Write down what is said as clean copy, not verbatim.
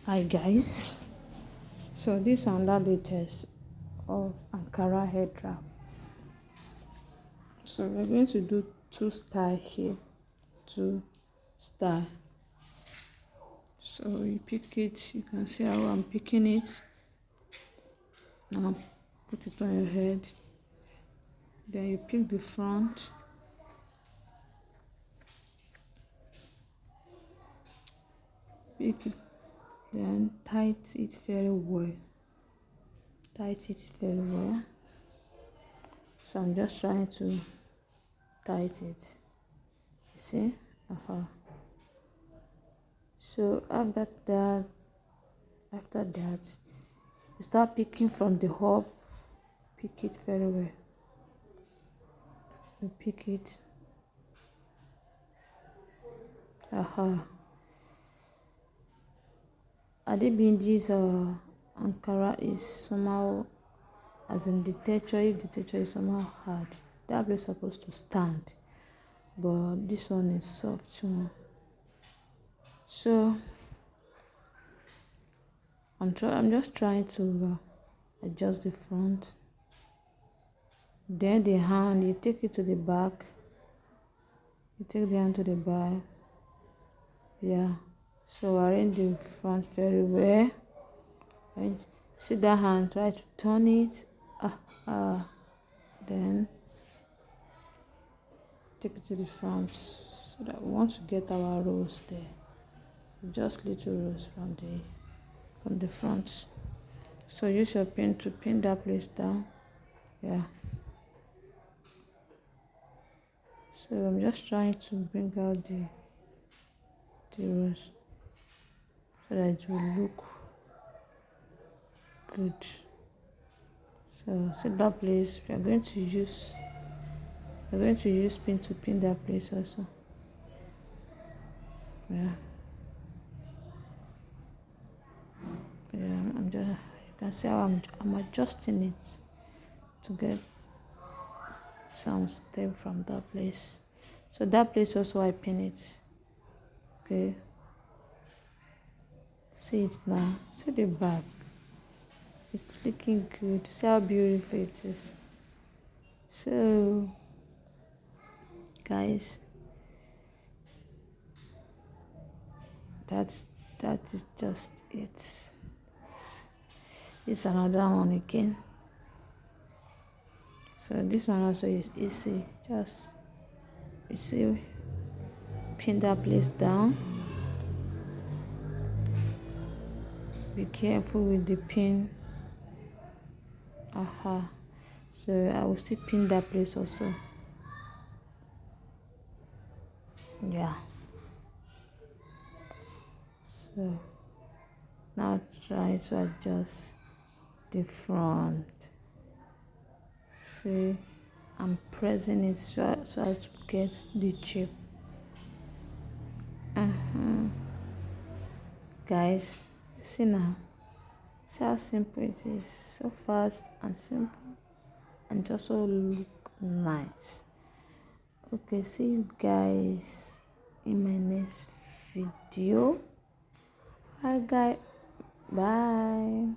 Hi guys, so this is another latest of ankara head wrap. So we're going to do two style here, two style. So you pick it, you can see how I'm picking it. Now put it on your head, then you pick the front, pick it, then tight it very well, so I'm just trying to tight it, you see. So after that you start picking from the hub. Pick it very well, you pick it. Adebindi's ankara is somehow, as in the texture, if the texture is somehow hard, that place is supposed to stand, but this one is soft too. So I'm just trying to adjust the front, then the hand, you take it to the back, you take the hand to the back. So arrange the front very well. See that hand, try to turn it, then take it to the front, so that we want to get our rows there, just little rows from the front. So use your pin to pin that place down. So I'm just trying to bring out the rows so that it will look good. So set that place. We are going to use pin to pin that place also. I'm just, you can see how I'm adjusting it to get some step from that place. So that place also I pin it. Okay, see it now, see the back, it's looking good. See how beautiful it is. So guys, that is just it. It's another one again. So this one also is easy. Just, you see, pin that place down. Be careful with the pin. So I will still pin that place also. So now try to adjust the front. See, I'm pressing it so as to get the shape. Guys, see now, see how simple it is. So fast and simple, and also look nice. Okay, see you guys in my next video. Hi guys, bye.